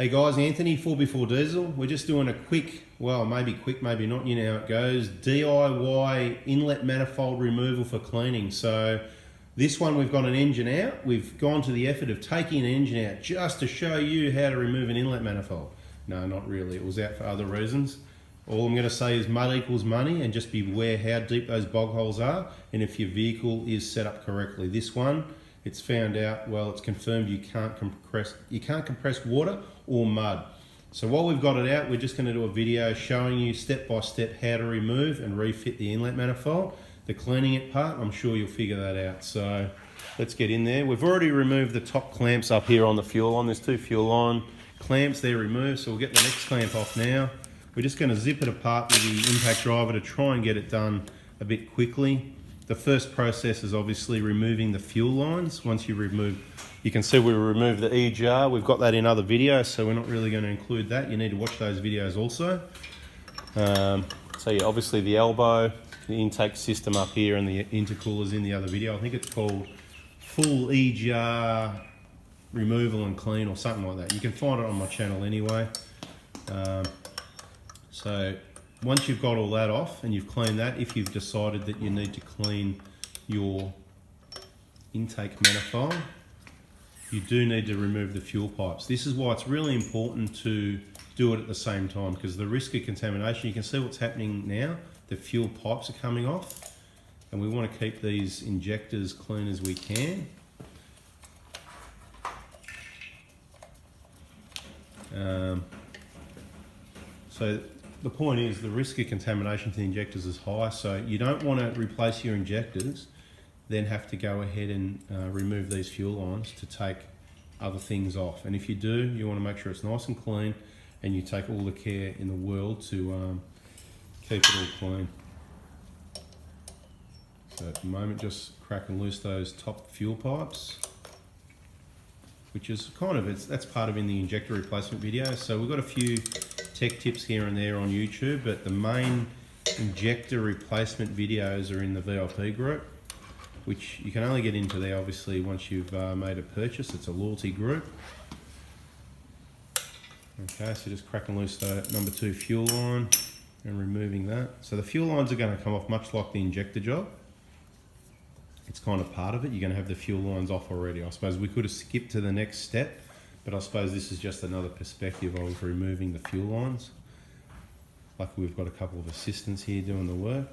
Hey guys, Anthony, 4x4 Diesel. We're just doing a quick, well, maybe quick, maybe not, you know how it goes, DIY inlet manifold removal for cleaning. So this one, we've got an engine out. We've gone to the effort of taking an engine out just to show you how to remove an inlet manifold. No, not really. It was out for other reasons. All I'm going to say is mud equals money, and just beware how deep those bog holes are and if your vehicle is set up correctly. This one, it's found out, well, it's confirmed you can't compress water or mud. So while we've got it out, we're just going to do a video showing you step by step how to remove and refit the inlet manifold. The cleaning it part, I'm sure you'll figure that out. So let's get in there. We've already removed the top clamps up here on the fuel line. There's two fuel line clamps there removed, so we'll get the next clamp off now. We're just going to zip it apart with the impact driver to try and get it done a bit quickly. The first process is obviously removing the fuel lines. Once you remove, you can see we removed the EGR. We've got that in other videos, so we're not really going to include that. You need to watch those videos also. So yeah, obviously the elbow, the intake system up here, and the intercoolers in the other video. I think it's called full EGR removal and clean or something like that. You can find it on my channel anyway. So once you've got all that off and you've cleaned that, if you've decided that you need to clean your intake manifold, you do need to remove the fuel pipes. This is why it's really important to do it at the same time, because the risk of contamination, you can see what's happening now. The fuel pipes are coming off, and we want to keep these injectors clean as we can. So the point is the risk of contamination to the injectors is high, so you don't want to replace your injectors, then have to go ahead and remove these fuel lines to take other things off. And if you do, you want to make sure it's nice and clean, and you take all the care in the world to keep it all clean. So at the moment, just crack and loose those top fuel pipes, which is kind of, that's part of in the injector replacement video. So we've got a few tech tips here and there on YouTube, but the main injector replacement videos are in the VIP group, which you can only get into there obviously once you've made a purchase. It's a loyalty group. Okay, so just crack and loose the number 2 fuel line and removing that. So the fuel lines are going to come off much like the injector job. It's kind of part of it. You're going to have the fuel lines off already. I suppose we could have skipped to the next step, but I suppose this is just another perspective of removing the fuel lines. Luckily we've got a couple of assistants here doing the work.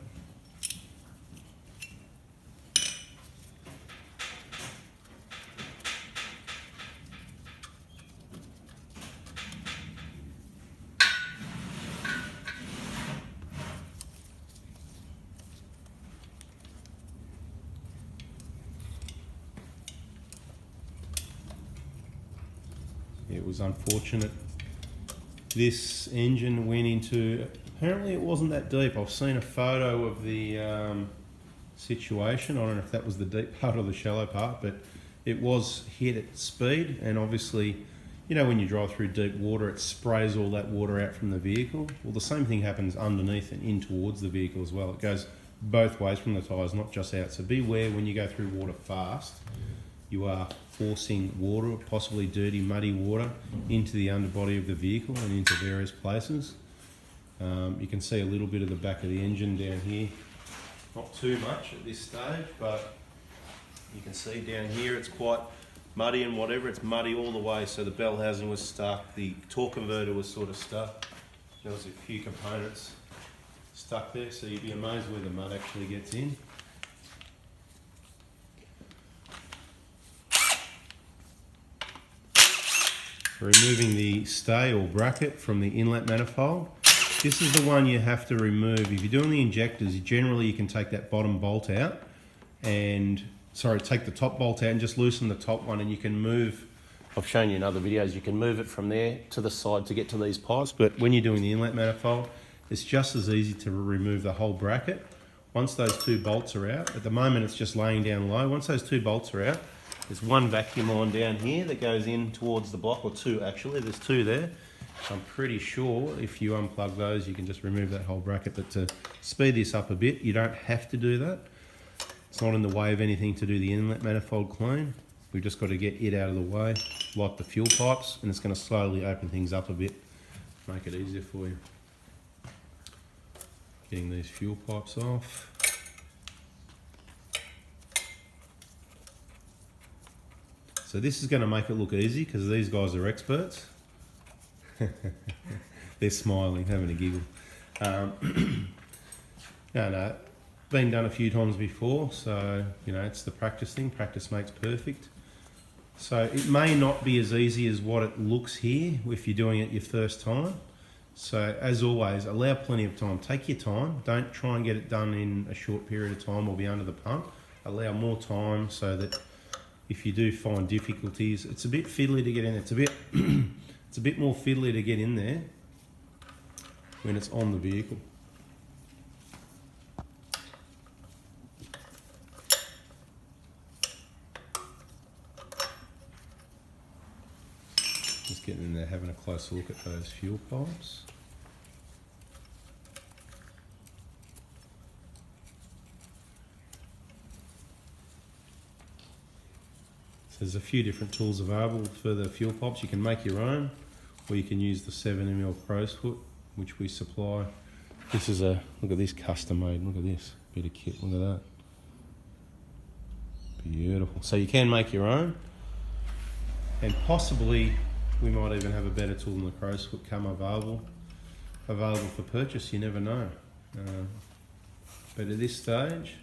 It was unfortunate. This engine went into, apparently it wasn't that deep. I've seen a photo of the situation. I don't know if that was the deep part or the shallow part, but it was hit at speed, and obviously, you know, when you drive through deep water, it sprays all that water out from the vehicle. Well, the same thing happens underneath and in towards the vehicle as well. It goes both ways from the tyres, not just out. So beware when you go through water fast. You are forcing water, possibly dirty, muddy water, into the underbody of the vehicle and into various places. You can see a little bit of the back of the engine down here. Not too much at this stage, but you can see down here it's quite muddy and whatever. It's muddy all the way, so the bell housing was stuck, the torque converter was sort of stuck. There was a few components stuck there, so you'd be amazed where the mud actually gets in. Removing the stay or bracket from the inlet manifold. This is the one you have to remove. If you're doing the injectors, generally you can take that bottom bolt out and, take the top bolt out and just loosen the top one, and you can move, I've shown you in other videos, you can move it from there to the side to get to these pipes, but when you're doing the inlet manifold, it's just as easy to remove the whole bracket. Once those 2 bolts are out, at the moment it's just laying down low, once those 2 bolts are out, there's one vacuum line down here that goes in towards the block, or 2 actually, there's 2 there. I'm pretty sure if you unplug those, you can just remove that whole bracket. But to speed this up a bit, you don't have to do that. It's not in the way of anything to do the inlet manifold clean. We've just got to get it out of the way, like the fuel pipes, and it's going to slowly open things up a bit, make it easier for you. Getting these fuel pipes off. So this is going to make it look easy because these guys are experts. They're smiling, having a giggle. No, been done a few times before, so you know it's the practice thing. Practice makes perfect. So it may not be as easy as what it looks here if you're doing it your first time. So as always, allow plenty of time. Take your time. Don't try and get it done in a short period of time or be under the pump. Allow more time so that if you do find difficulties, it's a bit fiddly to get in there. It's a bit, it's a bit more fiddly to get in there when it's on the vehicle. Just getting in there, having a closer look at those fuel pipes. There's a few different tools available for the fuel pipes. You can make your own, or you can use the 7mm crow's foot, which we supply. This is a, look at this, custom made. Look at this bit of kit, look at that. Beautiful. So you can make your own, and possibly we might even have a better tool than the crow's foot come available for purchase. You never know. But at this stage,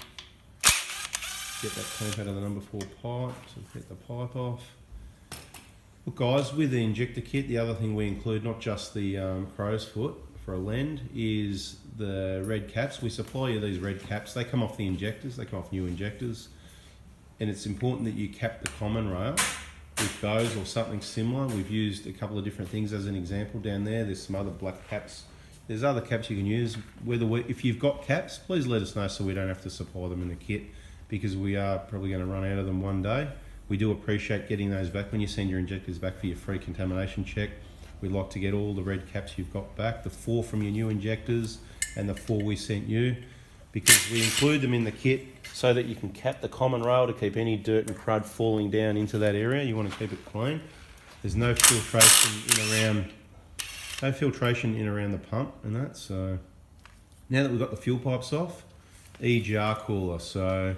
get that clamp out of the number 4 pipe, so get the pipe off. Look guys, with the injector kit, the other thing we include, not just the crow's foot for a lend, is the red caps. We supply you these red caps. They come off the injectors, they come off new injectors. And it's important that you cap the common rail with those or something similar. We've used a couple of different things as an example down there. There's some other black caps. There's other caps you can use. If you've got caps, please let us know so we don't have to supply them in the kit, because we are probably going to run out of them one day. We do appreciate getting those back. When you send your injectors back for your free contamination check, we'd like to get all the red caps you've got back, the 4 from your new injectors and the 4 we sent you, because we include them in the kit so that you can cap the common rail to keep any dirt and crud falling down into that area. You want to keep it clean. There's no filtration in around the pump and that. So now that we've got the fuel pipes off, EGR cooler. So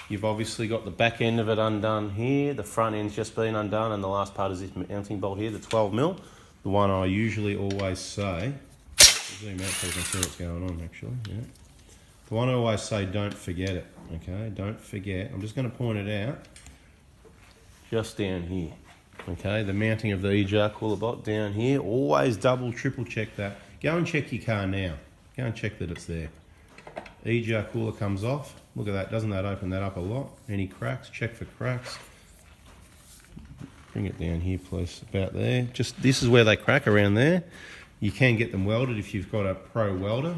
you've obviously got the back end of it undone here, the front end's just been undone, and the last part is this mounting bolt here, the 12mm, the one I usually always say, zoom out so you can see what's going on actually, yeah. The one I always say, don't forget it, okay, don't forget. I'm just going to point it out, just down here, okay, the mounting of the EGR cooler bolt down here. Always double, triple check that. Go and check your car now, go and check that it's there. EGR cooler comes off. Look at that, doesn't that open that up a lot? Any cracks? Check for cracks. Bring it down here, please, about there. Just, this is where they crack, around there. You can get them welded if you've got a pro welder,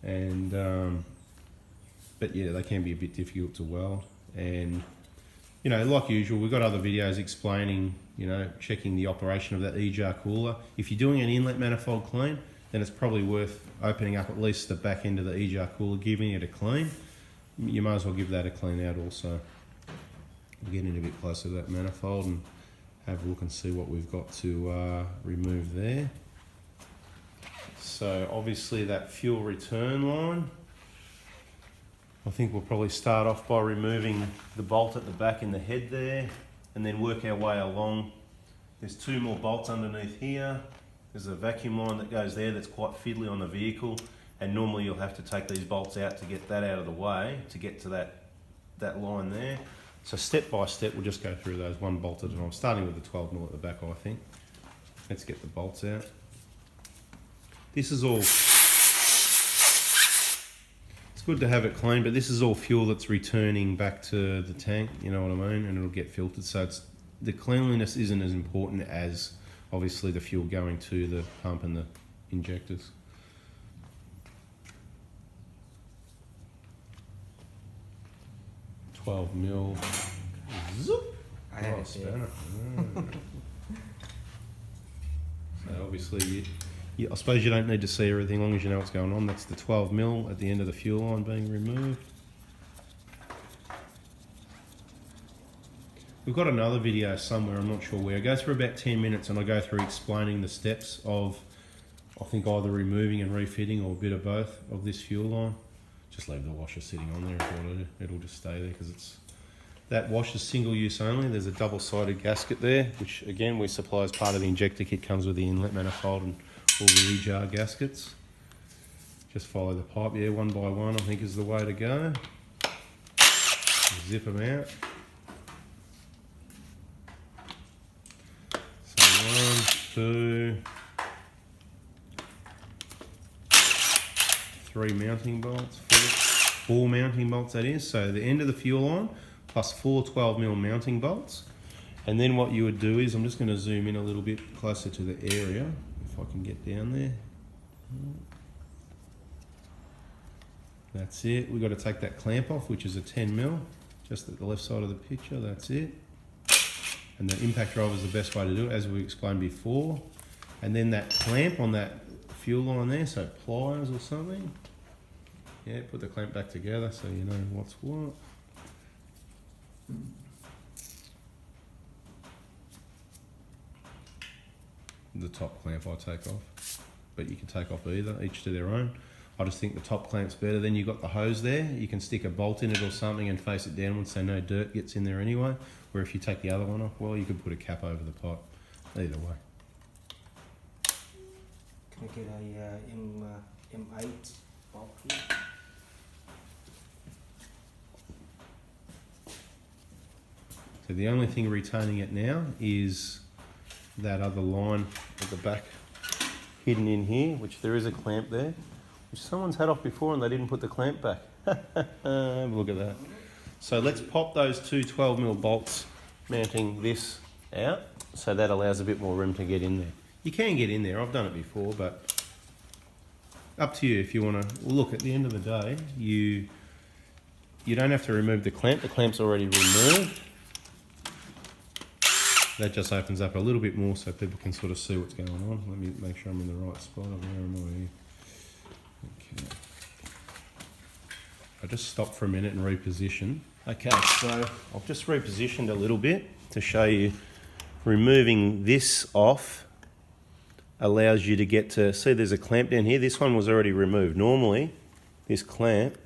and but yeah, they can be a bit difficult to weld. And you know, like usual, we've got other videos explaining, you know, checking the operation of that EGR cooler. If you're doing an inlet manifold clean, then it's probably worth opening up at least the back end of the EGR cooler, giving it a clean. You might as well give that a clean out also. We'll get in a bit closer to that manifold and have a look and see what we've got to remove there. So obviously that fuel return line, I think we'll probably start off by removing the bolt at the back in the head there, and then work our way along. There's 2 more bolts underneath here. There's a vacuum line that goes there that's quite fiddly on the vehicle, and normally you'll have to take these bolts out to get that out of the way to get to that line there. So step by step we'll just go through those one bolt at a time, starting with the 12mm at the back, I think. Let's get the bolts out. This is all, it's good to have it clean, but this is all fuel that's returning back to the tank, you know what I mean, and it'll get filtered. So it's, the cleanliness isn't as important as obviously the fuel going to the pump and the injectors. $12mm. Zoop. I had a spanner. So obviously, I suppose you don't need to see everything, as long as you know what's going on. That's the 12mm at the end of the fuel line being removed. we've got another video somewhere, I'm not sure where. It goes for about 10 minutes and I go through explaining the steps of, I think, either removing and refitting or a bit of both of this fuel line. Just leave the washer sitting on there if you want to. It'll just stay there because it's, that washer's single use only. There's a double-sided gasket there, which again we supply as part of the injector kit, comes with the inlet manifold and all the E-jar gaskets. Just follow the pipe, yeah, one by one I think is the way to go. Zip them out. So 1, 2, 3 mounting bolts, 4 mounting bolts that is. So the end of the fuel line plus 4 12mm mounting bolts. And then what you would do is, I'm just going to zoom in a little bit closer to the area, if I can get down there. That's it. We've got to take that clamp off, which is a 10mm, just at the left side of the picture. That's it. And the impact driver is the best way to do it, as we explained before. And then that clamp on that fuel line there, so pliers or something. Yeah, put the clamp back together so you know what's what. The top clamp I take off, but you can take off either, each to their own. I just think the top clamp's better. Then you've got the hose there, you can stick a bolt in it or something and face it downwards so no dirt gets in there anyway. Where if you take the other one off, well, you could put a cap over the pipe. Either way. Can I get a M8 bolt here? So the only thing retaining it now is that other line at the back hidden in here, which there is a clamp there, which someone's had off before and they didn't put the clamp back. Have a look at that. So let's pop those 2 12mm bolts mounting this out, so that allows a bit more room to get in there. You can get in there, I've done it before, but up to you if you want to. Look, at the end of the day, you don't have to remove the clamp's already removed. That just opens up a little bit more so people can sort of see what's going on. Let me make sure I'm in the right spot. Where am I here? Okay. I just stop for a minute and reposition. Okay, so I've just repositioned a little bit to show you. Removing this off allows you to get to, see there's a clamp down here. This one was already removed. Normally, this clamp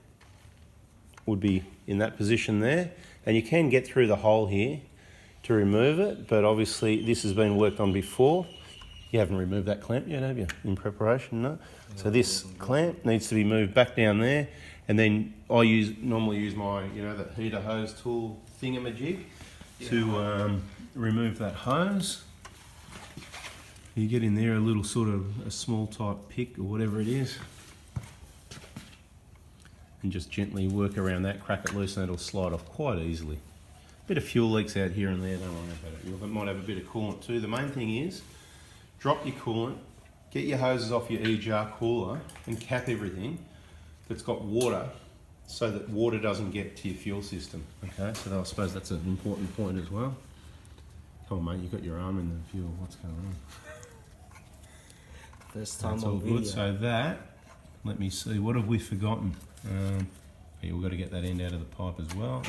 would be in that position there, and you can get through the hole here to remove it, but obviously this has been worked on before. You haven't removed that clamp yet, have you? In preparation, no? So this clamp needs to be moved back down there, and then I normally use my, the heater hose tool thingamajig to remove that hose. You get in there a little sort of a small type pick or whatever it is, and just gently work around that, crack it loose, and it'll slide off quite easily. Bit of fuel leaks out here and there, don't worry about it. You might have a bit of coolant too. The main thing is, drop your coolant, get your hoses off your E-jar cooler and cap everything that's got water so that water doesn't get to your fuel system. Okay, so I suppose that's an important point as well. Come on mate, you've got your arm in the fuel, what's going on? First time that's all good, so that, let me see, what have we forgotten? Yeah, we've got to get that end out of the pipe as well.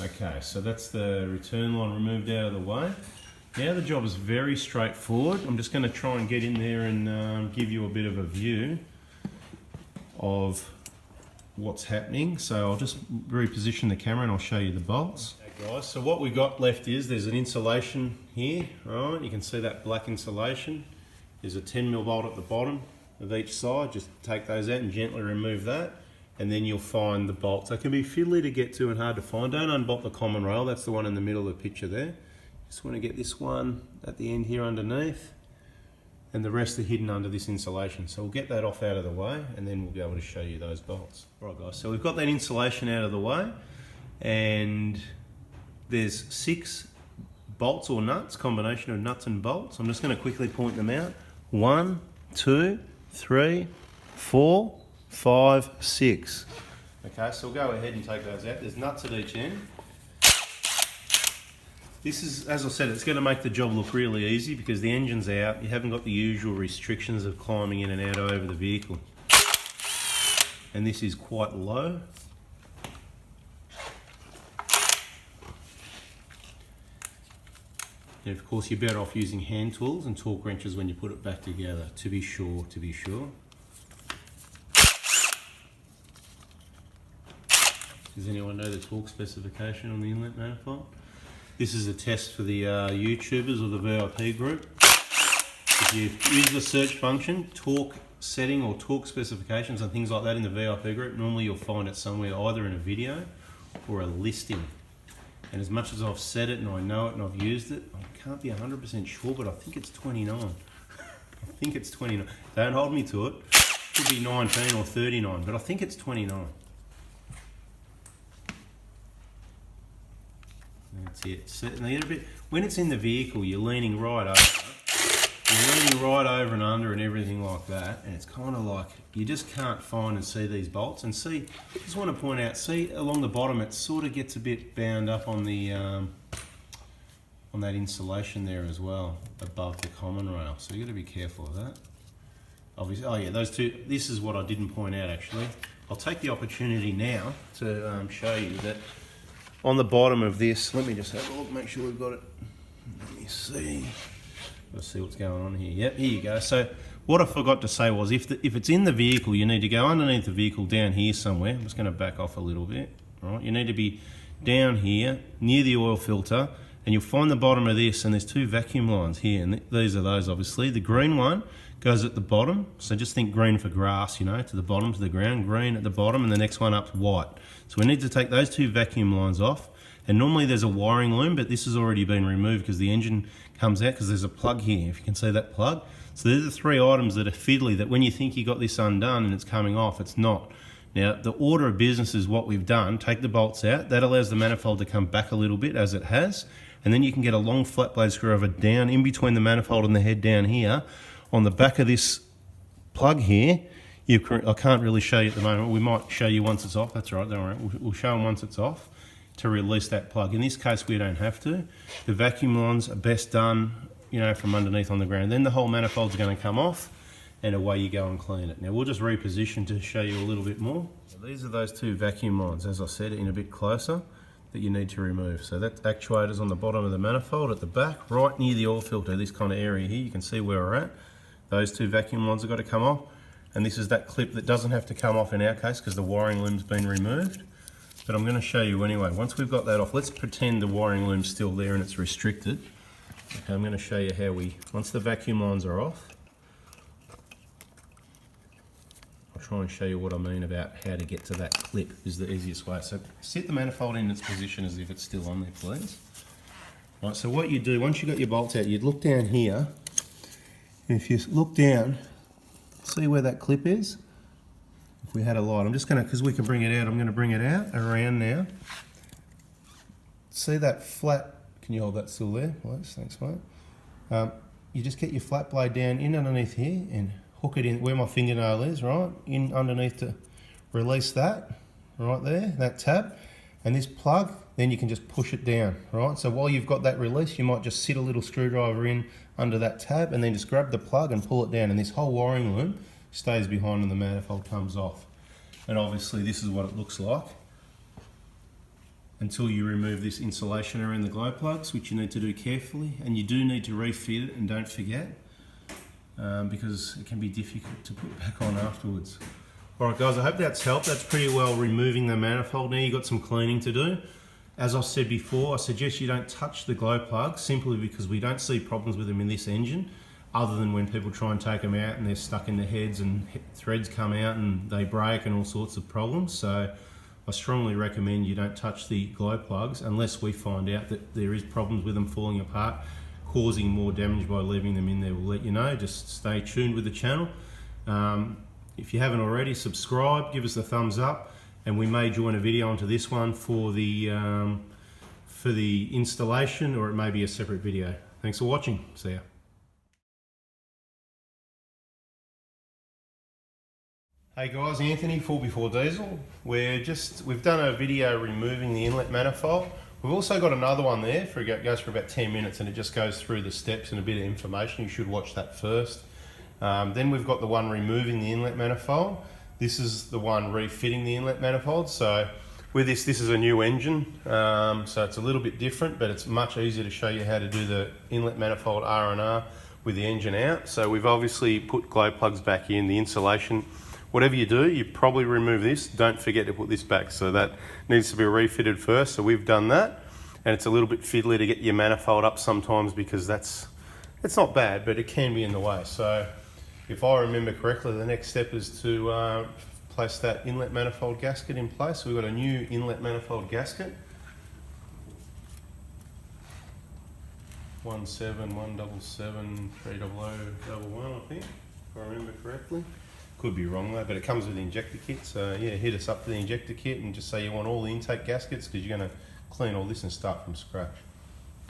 Okay, so that's the return line removed out of the way. Now the job is very straightforward. I'm just going to try and get in there and give you a bit of a view of what's happening. So I'll just reposition the camera and I'll show you the bolts. Okay guys, so what we've got left is there's an insulation here, right? You can see that black insulation. There's a 10mm bolt at the bottom of each side. Just take those out and gently remove that. And then you'll find the bolts. They can be fiddly to get to and hard to find. Don't unbolt the common rail, that's the one in the middle of the picture there. Just want to get this one at the end here underneath, and the rest are hidden under this insulation. So we'll get that off out of the way, and then we'll be able to show you those bolts. Right guys, so we've got that insulation out of the way, and there's 6 bolts or nuts, combination of nuts and bolts. I'm just going to quickly point them out. 1, 2, 3, 4, 5, 6. Okay, so we'll go ahead and take those out. There's nuts at each end. This is, as I said, it's going to make the job look really easy because the engine's out. You haven't got the usual restrictions of climbing in and out over the vehicle. And this is quite low. And of course, you're better off using hand tools and torque wrenches when you put it back together, to be sure. Does anyone know the torque specification on the inlet manifold? This is a test for the YouTubers or the VIP group. If you use the search function, torque setting or torque specifications and things like that in the VIP group, normally you'll find it somewhere either in a video or a listing. And as much as I've said it and I know it and I've used it, I can't be 100% sure, but I think it's 29. I think it's 29. Don't hold me to it. Could be 19 or 39, but I think it's 29. That's it. Certainly, when it's in the vehicle, you're leaning right over. You're leaning right over and under and everything like that, and it's kind of like you just can't find and see these bolts. And see, I just want to point out, see along the bottom, it sort of gets a bit bound up on the on that insulation there as well, above the common rail. So you got to be careful of that. Obviously, oh yeah, those two. This is what I didn't point out actually. I'll take the opportunity now to show you that. On the bottom of this, let me just have a look, make sure we've got it. Let me see. Let's see what's going on here. Yep, here you go. So what I forgot to say was if it's in the vehicle, you need to go underneath the vehicle down here somewhere. I'm just going to back off a little bit. All right, you need to be down here near the oil filter, and you'll find the bottom of this, and there's two vacuum lines here, and these are those obviously. The green one goes at the bottom, so just think green for grass, you know, to the bottom, to the ground, green at the bottom, and the next one up's white. So we need to take those two vacuum lines off, and normally there's a wiring loom, but this has already been removed because the engine comes out because there's a plug here, if you can see that plug. So they're the three items that are fiddly, that when you think you got this undone and it's coming off, it's not. Now, the order of business is what we've done. Take the bolts out. That allows the manifold to come back a little bit, as it has, and then you can get a long flat blade screwdriver down in between the manifold and the head down here. On the back of this plug here, I can't really show you at the moment. We might show you once it's off. That's right, don't worry. We'll show them once it's off to release that plug. In this case, we don't have to. The vacuum lines are best done, you know, from underneath on the ground. Then the whole manifold's going to come off, and away you go and clean it. Now we'll just reposition to show you a little bit more. So these are those two vacuum lines, as I said, in a bit closer, that you need to remove. So that actuator's on the bottom of the manifold at the back, right near the oil filter, this kind of area here. You can see where we're at. Those two vacuum lines have got to come off, and this is that clip that doesn't have to come off in our case because the wiring loom's been removed. But I'm going to show you anyway. Once we've got that off, let's pretend the wiring loom's still there and it's restricted. Okay, I'm going to show you how once the vacuum lines are off, I'll try and show you what I mean about how to get to that clip is the easiest way. So sit the manifold in its position as if it's still on there, please. Right, so what you do, once you've got your bolts out, you'd look down here, and if you look down, see where that clip is? If we had a light, I'm just going to, because we can bring it out, I'm going to bring it out, around now. See that flat, can you hold that still there? Please, thanks mate. You just get your flat blade down in underneath here and hook it in where my fingernail is, right? In underneath to release that, right there, that tab. And this plug, then you can just push it down, right? So while you've got that release, you might just sit a little screwdriver in under that tab and then just grab the plug and pull it down, and this whole wiring loom stays behind and the manifold comes off. And obviously this is what it looks like until you remove this insulation around the glow plugs, which you need to do carefully, and you do need to refit it, and don't forget, because it can be difficult to put back on afterwards. Alright guys, I hope that's helped. That's pretty well removing the manifold. Now you've got some cleaning to do. As I said before, I suggest you don't touch the glow plugs simply because we don't see problems with them in this engine, other than when people try and take them out and they're stuck in the heads and threads come out and they break and all sorts of problems. So I strongly recommend you don't touch the glow plugs unless we find out that there is problems with them falling apart, causing more damage by leaving them in there. We'll let you know. Just stay tuned with the channel. If you haven't already, subscribe, give us a thumbs up, and we may join a video onto this one for the for the installation, or it may be a separate video. Thanks for watching. See ya. Hey guys, Anthony, 4x4 Diesel. We've done a video removing the inlet manifold. We've also got another one there, it goes for about 10 minutes and it just goes through the steps and a bit of information. You should watch that first. Then we've got the one removing the inlet manifold. This is the one refitting the inlet manifold. So with this is a new engine, so it's a little bit different, but it's much easier to show you how to do the inlet manifold R&R with the engine out. So we've obviously put glow plugs back in, the insulation. Whatever you do, you probably remove this. Don't forget to put this back. So that needs to be refitted first. So we've done that. And it's a little bit fiddly to get your manifold up sometimes because it's not bad, but it can be in the way. So if I remember correctly, the next step is to place that inlet manifold gasket in place. So we've got a new inlet manifold gasket. 171773001, I think, if I remember correctly. Could be wrong though, but it comes with the injector kit. So yeah, hit us up to the injector kit and just say you want all the intake gaskets because you're going to clean all this and start from scratch.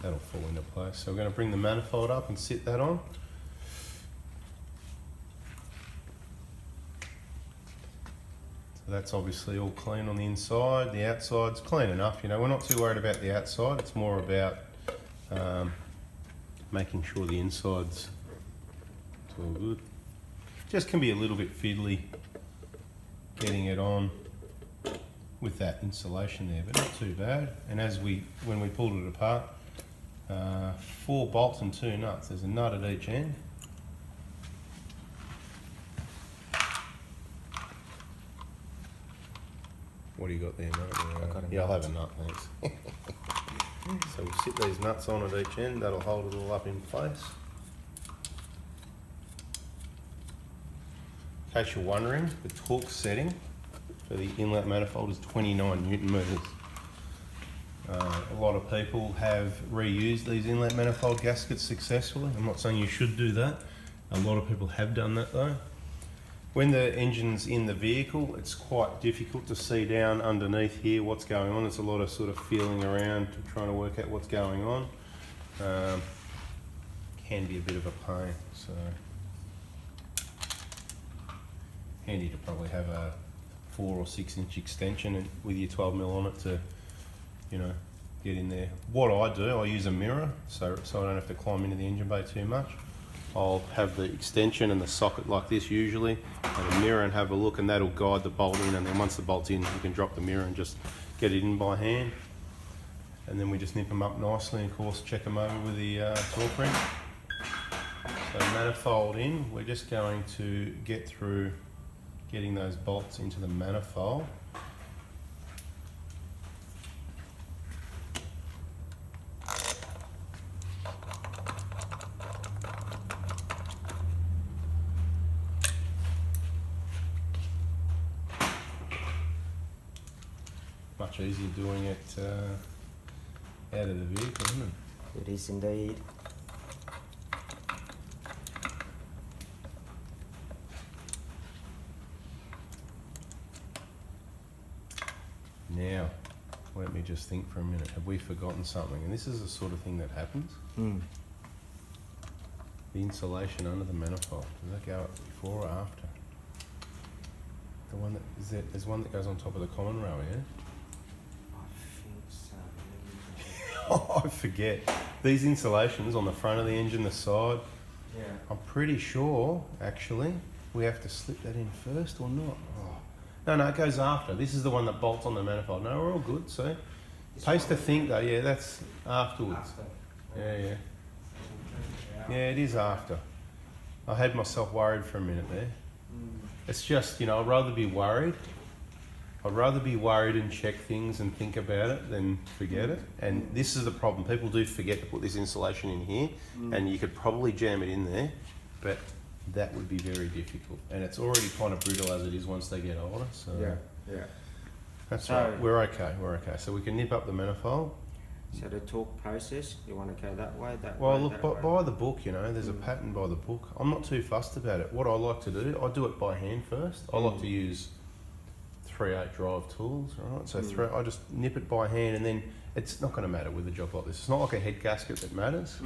That'll fall into place. So we're going to bring the manifold up and sit that on. So that's obviously all clean on the inside. The outside's clean enough. You know, we're not too worried about the outside. It's more about making sure the inside's all good. Just can be a little bit fiddly getting it on with that insulation there, but not too bad. And when we pulled it apart, 4 bolts and 2 nuts. There's a nut at each end. What do you got there, mate? Yeah, I'll have a nut, thanks. So we'll sit these nuts on at each end. That'll hold it all up in place. In case you're wondering, the torque setting for the inlet manifold is 29 Newton meters. A lot of people have reused these inlet manifold gaskets successfully. I'm not saying you should do that. A lot of people have done that though. When the engine's in the vehicle, it's quite difficult to see down underneath here what's going on. There's a lot of sort of feeling around, trying to work out what's going on. Can be a bit of a pain. So handy to probably have a 4 or 6 inch extension with your 12mm on it to, you know, get in there. What I do, I use a mirror so I don't have to climb into the engine bay too much. I'll have the extension and the socket like this usually, and a mirror, and have a look, and that'll guide the bolt in, and then once the bolt's in, you can drop the mirror and just get it in by hand. And then we just nip them up nicely and of course check them over with the torque wrench. So manifold in, we're just going to get through getting those bolts into the manifold. Much easier doing it out of the vehicle, isn't it? It is indeed. Now, let me just think for a minute. Have we forgotten something? And this is the sort of thing that happens. The insulation under the manifold. Does that go up before or after? The one that is there, there's one that goes on top of the common rail, yeah? I think so. Oh, I forget. These insulations on the front of the engine, the side. Yeah. I'm pretty sure, actually, we have to slip that in first or not. Oh. No, it goes after. This is the one that bolts on the manifold. No, we're all good, see? Pays to think though, yeah, that's afterwards. After. Yeah. Yeah, it is after. I had myself worried for a minute there. It's just, you know, I'd rather be worried. I'd rather be worried and check things and think about it than forget it. And this is the problem. People do forget to put this insulation in here, and you could probably jam it in there, but that would be very difficult. And it's already kind of brittle as it is once they get older. So Yeah. that's So- right. We're okay. So we can nip up the manifold. So the torque process, you want to go that way, that Well, way, look, that way? by the book, you know, there's a pattern by the book. I'm not too fussed about it. What I like to do, I do it by hand first. I like to use 3/8 drive tools, right? So I just nip it by hand, and then it's not going to matter with a job like this. It's not like a head gasket that matters.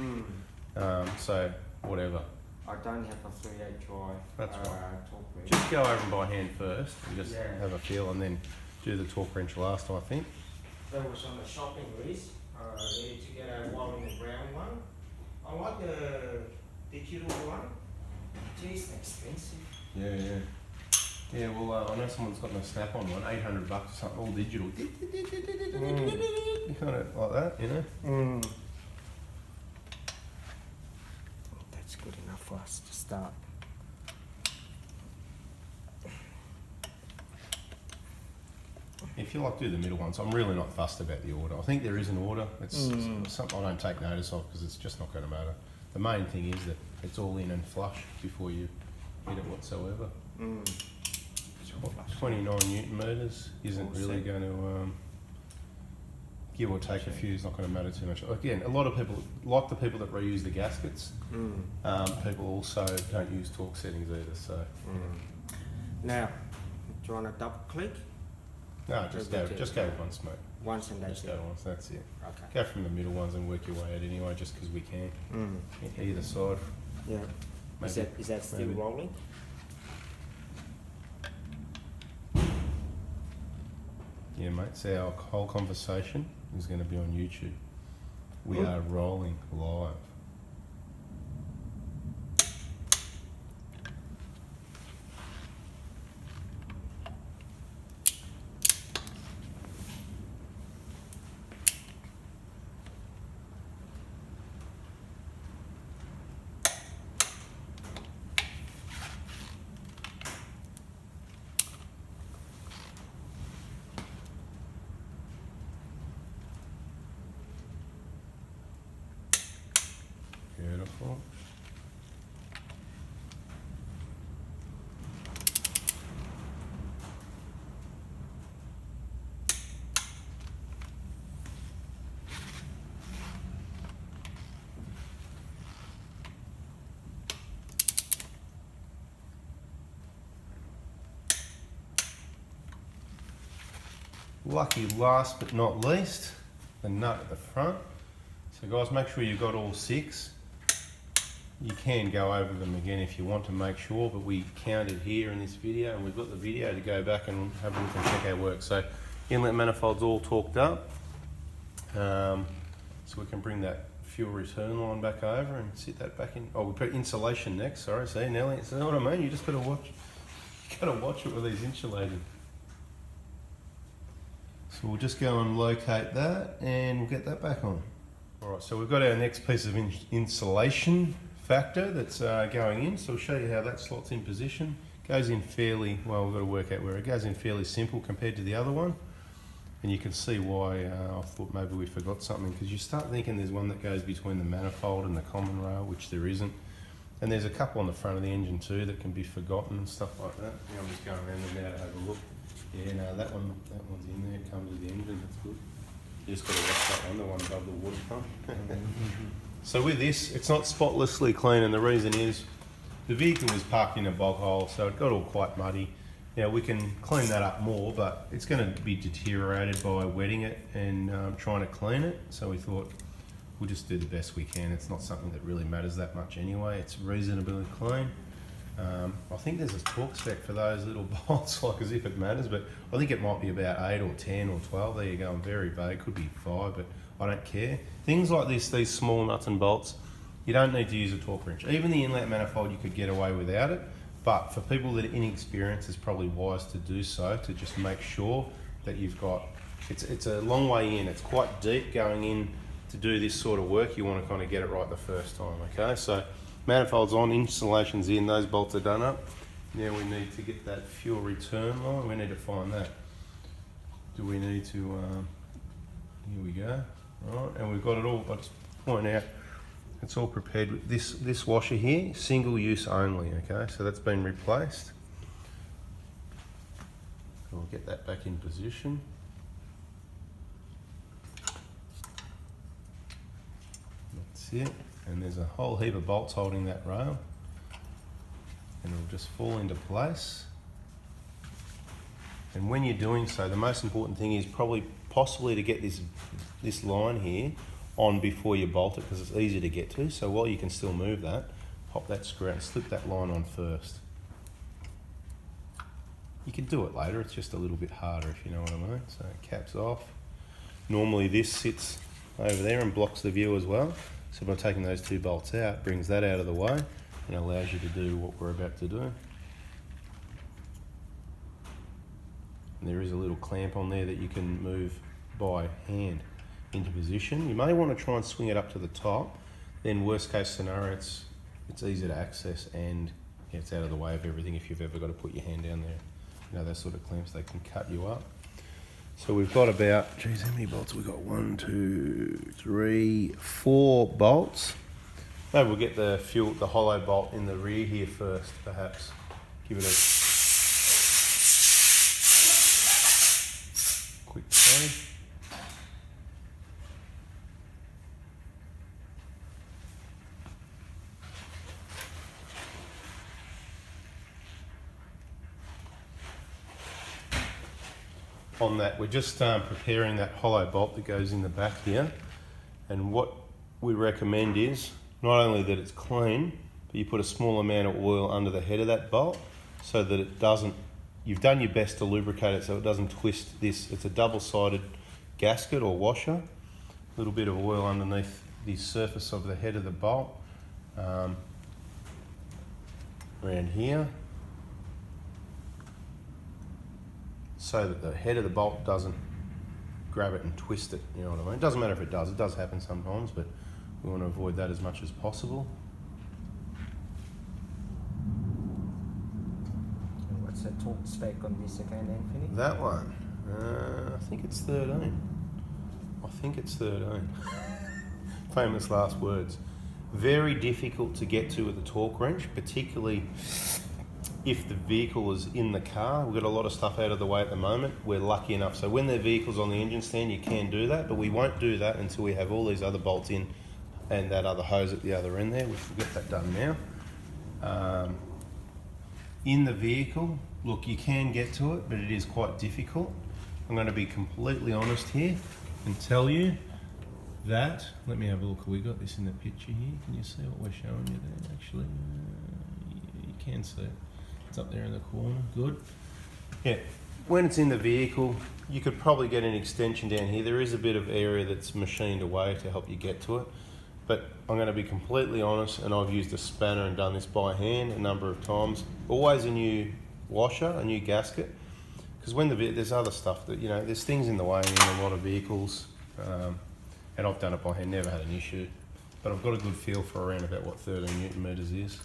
So whatever. I don't have a 3/8 drive. That's right. Torque wrench. Just go over them by hand first and just have a feel, and then do the torque wrench last, I think. That was on the shopping list. Ready to get a white and brown one. I like the digital one. Geez, expensive. Yeah. Yeah, well, I know someone's got a Snap-on one, $800 or something, all digital. Kind of like that, you know? That's good enough for us to start. If you like, do the middle ones. I'm really not fussed about the order. I think there is an order. It's something I don't take notice of because it's just not going to matter. The main thing is that it's all in and flush before you hit it whatsoever. 29 Newton meters isn't really going to give or take a few. It's not going to matter too much. Again, a lot of people, like the people that reuse the gaskets, people also don't use torque settings either. So now, do you want to double click? no, just go with one smoke. Once and that's Just it. go once. That's it. Okay. Go from the middle ones and work your way out anyway, just because we can. Either side. Yeah. Maybe, Is that still maybe. rolling? Yeah, mate. So our whole conversation is going to be on YouTube. We are rolling live. Beautiful. Lucky last but not least, the nut at the front. So guys, make sure you've got all 6. You can go over them again if you want to make sure, but we counted here in this video, and we've got the video to go back and have a look and check our work. So inlet manifold's all torqued up. So we can bring that fuel return line back over and sit that back in. Oh, we put insulation next, sorry, see Nelly, see what I mean? You just gotta watch it with these insulated. So we'll just go and locate that and we'll get that back on. All right, so we've got our next piece of insulation factor that's going in. So we'll show you how that slots in position. Goes in fairly, well, we've got to work out where it goes in fairly simple compared to the other one. And you can see why I thought maybe we forgot something, because you start thinking there's one that goes between the manifold and the common rail, which there isn't. And there's a couple on the front of the engine too that can be forgotten and stuff like that. Yeah, I'm just going around them now to have a look. Yeah, no, that one's in there, it comes with the engine, that's good. You just got to watch that one, the one above the water pump. So with this, it's not spotlessly clean, and the reason is the vehicle was parked in a bog hole, so it got all quite muddy. Now we can clean that up more, but it's going to be deteriorated by wetting it and trying to clean it. So we thought we'll just do the best we can. It's not something that really matters that much anyway. It's reasonably clean. I think there's a torque spec for those little bolts, like as if it matters, but I think it might be about 8 or 10 or 12. There you go, I'm very vague, could be 5, but I don't care. Things like this, these small nuts and bolts, you don't need to use a torque wrench. Even the inlet manifold, you could get away without it, but for people that are inexperienced, it's probably wise to do so, to just make sure that you've got, it's a long way in, it's quite deep going in to do this sort of work. You want to kind of get it right the first time, okay? So manifold's on, insulation's in, those bolts are done up. Now we need to get that fuel return line. We need to find that. Do we need to, here we go. Right, and we've got it all, I'll just point out, it's all prepared with this washer here, single use only, okay? So that's been replaced. We'll get that back in position. That's it. And there's a whole heap of bolts holding that rail, and it'll just fall into place. And when you're doing so, the most important thing is possibly to get this line here on before you bolt it, because it's easy to get to. So while you can still move that, pop that screw out and slip that line on first. You can do it later, it's just a little bit harder if you know what I mean. So caps off. Normally this sits over there and blocks the view as well. So by taking those two bolts out, brings that out of the way and allows you to do what we're about to do. And there is a little clamp on there that you can move by hand into position. You may want to try and swing it up to the top. Then worst case scenario, it's easy to access and it's out of the way of everything if you've ever got to put your hand down there. You know, those sort of clamps, they can cut you up. So we've got about, geez, how many bolts? We've got 1, 2, 3, 4 bolts. Maybe we'll get the hollow bolt in the rear here first, perhaps. Give it a quick try. On that, we're just preparing that hollow bolt that goes in the back here, and what we recommend is not only that it's clean, but you put a small amount of oil under the head of that bolt so that it doesn't, you've done your best to lubricate it so it doesn't twist this. It's a double-sided gasket or washer. A little bit of oil underneath the surface of the head of the bolt around here, so that the head of the bolt doesn't grab it and twist it, you know what I mean? It doesn't matter if it does happen sometimes, but we want to avoid that as much as possible. What's the torque spec on this again, Anthony? That one, I think it's 13. I think it's 13. Famous last words. Very difficult to get to with a torque wrench, particularly if the vehicle is in the car. We've got a lot of stuff out of the way at the moment. We're lucky enough. So when the vehicle's on the engine stand, you can do that, but we won't do that until we have all these other bolts in and that other hose at the other end there. We'll get that done now. In the vehicle, look, you can get to it, but it is quite difficult. I'm going to be completely honest here and tell you that, let me have a look. We got this in the picture here. Can you see what we're showing you there? Actually, you can see it. It's up there in the corner. Good. Yeah. When it's in the vehicle, you could probably get an extension down here. There is a bit of area that's machined away to help you get to it. But I'm going to be completely honest, and I've used a spanner and done this by hand a number of times. Always a new washer, a new gasket, because when there's other stuff that, you know, there's things in the way in a lot of vehicles, and I've done it by hand, never had an issue. But I've got a good feel for around about what 13 Newton meters is.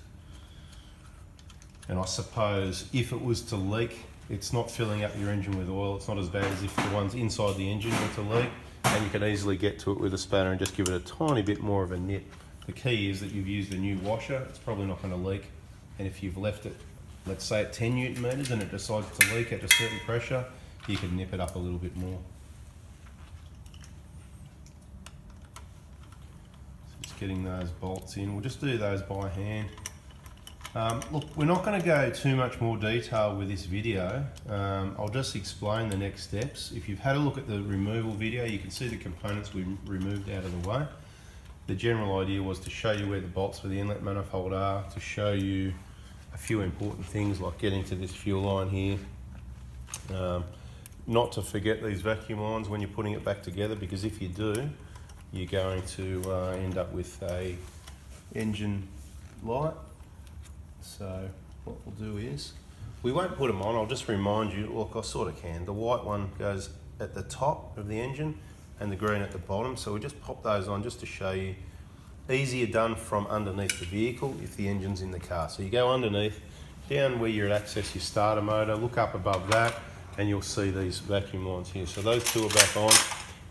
And I suppose if it was to leak, it's not filling up your engine with oil. It's not as bad as if the ones inside the engine were to leak, and you can easily get to it with a spanner and just give it a tiny bit more of a nip. The key is that you've used a new washer. It's probably not going to leak. And if you've left it, let's say at 10 Newton meters and it decides to leak at a certain pressure, you can nip it up a little bit more. So just getting those bolts in. We'll just do those by hand. Look, we're not going to go too much more detail with this video. I'll just explain the next steps. If you've had a look at the removal video, you can see the components we removed out of the way. The general idea was to show you where the bolts for the inlet manifold are, to show you a few important things like getting to this fuel line here. Not to forget these vacuum lines when you're putting it back together, because if you do, you're going to end up with a engine light. So what we'll do is, we won't put them on, I'll just remind you, look, I sort of can. The white one goes at the top of the engine and the green at the bottom, so we just pop those on just to show you. Easier done from underneath the vehicle if the engine's in the car. So you go underneath, down where you're at access your starter motor, look up above that, and you'll see these vacuum lines here. So those two are back on.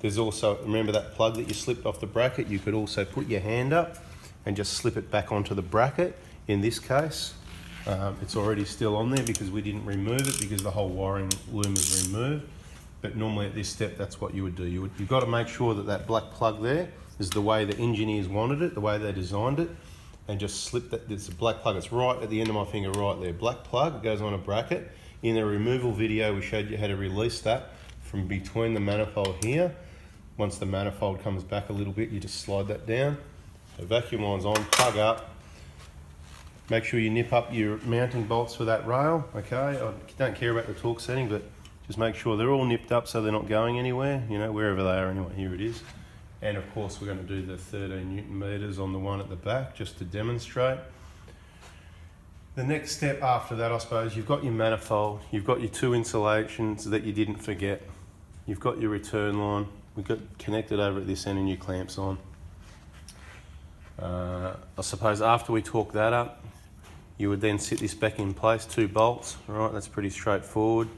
There's also, remember that plug that you slipped off the bracket? You could also put your hand up and just slip it back onto the bracket. In this case, it's already still on there because we didn't remove it because the whole wiring loom is removed. But normally at this step, that's what you would do. You've got to make sure that that black plug there is the way the engineers wanted it, the way they designed it, and just slip that. There's a black plug. It's right at the end of my finger, right there. Black plug, it goes on a bracket. In the removal video, we showed you how to release that from between the manifold here. Once the manifold comes back a little bit, you just slide that down. So vacuum line's on, plug up. Make sure you nip up your mounting bolts for that rail, okay? I don't care about the torque setting, but just make sure they're all nipped up so they're not going anywhere, you know, wherever they are anyway. Here it is. And of course, we're going to do the 13 Newton meters on the one at the back, just to demonstrate. The next step after that, I suppose, you've got your manifold, you've got your 2 insulations that you didn't forget, you've got your return line, we've got connected over at this end and your clamps on. I suppose after we torque that up, you would then sit this back in place, 2 bolts, right? That's pretty straightforward.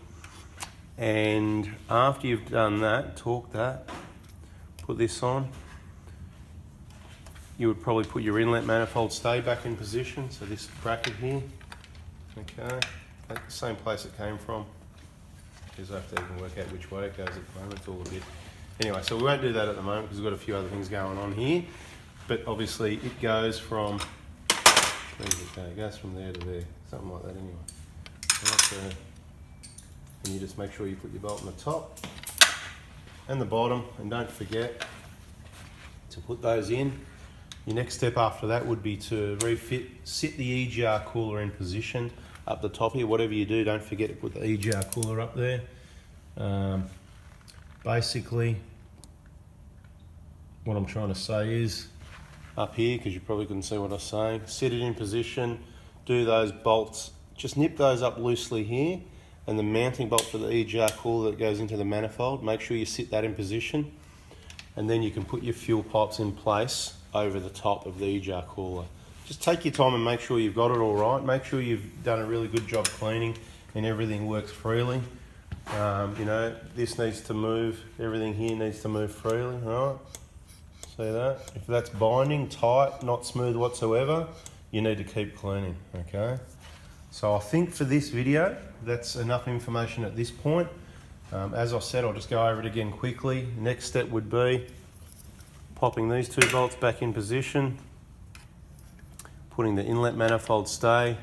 And after you've done that, torque that, put this on, you would probably put your inlet manifold stay back in position, so this bracket here, okay, that's the same place it came from, because I have to even work out which way it goes at the moment, it's all a bit. Anyway, so we won't do that at the moment because we've got a few other things going on here, but obviously it goes from, where does it go? It goes from there to there, something like that anyway. Right, and you just make sure you put your bolt on the top and the bottom, and don't forget to put those in. Your next step after that would be to refit, sit the EGR cooler in position up the top here. Whatever you do, don't forget to put the EGR cooler up there. Basically, what I'm trying to say is, up here, because you probably couldn't see what I was saying, sit it in position, do those bolts, just nip those up loosely here, and the mounting bolt for the EGR cooler that goes into the manifold, make sure you sit that in position, and then you can put your fuel pipes in place over the top of the EGR cooler. Just take your time and make sure you've got it all right. Make sure you've done a really good job cleaning and everything works freely. You know, this needs to move, everything here needs to move freely, all right? See that? If that's binding, tight, not smooth whatsoever, you need to keep cleaning, okay? So I think for this video, that's enough information at this point. As I said, I'll just go over it again quickly. Next step would be popping these 2 bolts back in position, putting the inlet manifold stay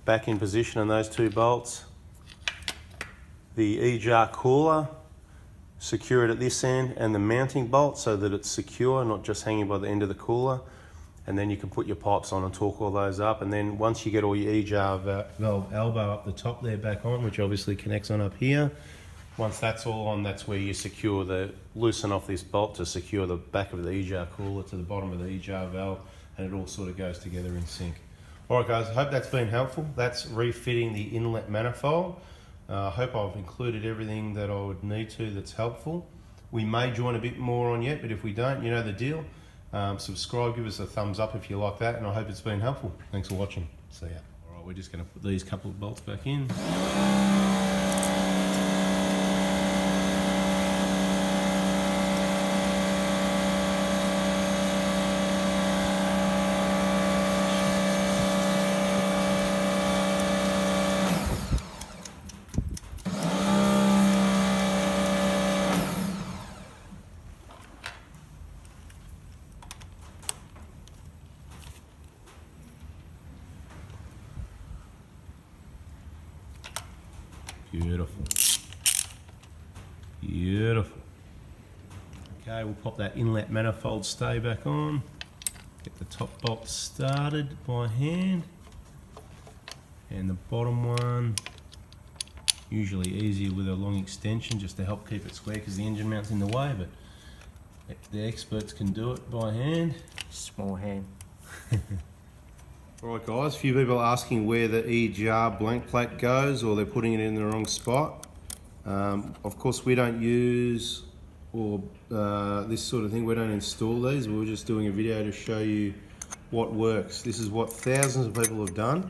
back in position on those 2 bolts, the EGR cooler, secure it at this end, and the mounting bolt so that it's secure, not just hanging by the end of the cooler. And then you can put your pipes on and torque all those up. And then once you get all your EGR valve elbow up the top there back on, which obviously connects on up here, once that's all on, that's where you secure loosen off this bolt to secure the back of the EGR cooler to the bottom of the EGR valve, and it all sort of goes together in sync. All right guys, I hope that's been helpful. That's refitting the inlet manifold. I hope I've included everything that I would need to that's helpful. We may join a bit more on yet, but if we don't, you know the deal. Subscribe, give us a thumbs up if you like that, and I hope it's been helpful. Thanks for watching. See ya. All right, we're just going to put these couple of bolts back in. Beautiful. Beautiful. Okay, we'll pop that inlet manifold stay back on. Get the top bolt started by hand. And the bottom one, usually easier with a long extension just to help keep it square because the engine mount's in the way, but the experts can do it by hand. Small hand. Alright guys, a few people are asking where the EGR blank plate goes, or they're putting it in the wrong spot. Of course we don't use this sort of thing, we don't install these, we're just doing a video to show you what works. This is what thousands of people have done.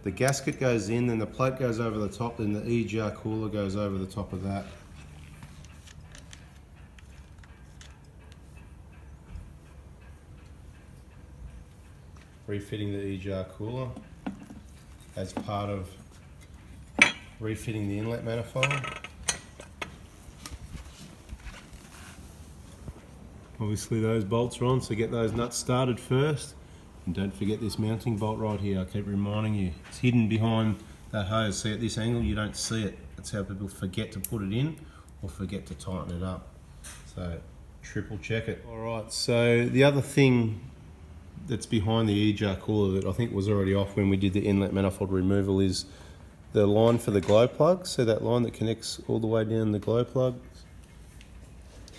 The gasket goes in, then the plate goes over the top, then the EGR cooler goes over the top of that. Refitting the EGR cooler as part of refitting the inlet manifold. Obviously those bolts are on, so get those nuts started first. And don't forget this mounting bolt right here, I keep reminding you. It's hidden behind that hose. See, at this angle you don't see it. That's how people forget to put it in or forget to tighten it up. So triple check it. All right, so the other thing that's behind the EGR cooler that I think was already off when we did the inlet manifold removal is the line for the glow plug. So that line that connects all the way down the glow plug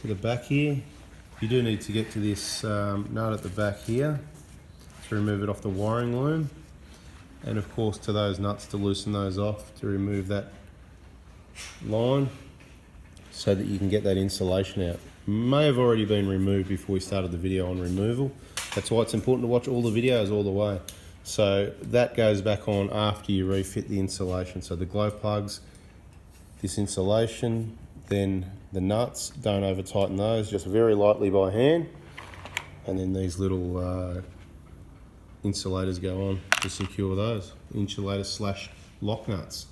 to the back here. You do need to get to this nut at the back here to remove it off the wiring loom, and of course to those nuts to loosen those off to remove that line so that you can get that insulation out. May have already been removed before we started the video on removal. That's why it's important to watch all the videos all the way. So that goes back on after you refit the insulation. So the glow plugs, this insulation, then the nuts, don't over tighten those, just very lightly by hand. And then these little insulators go on to secure those, insulators slash lock nuts.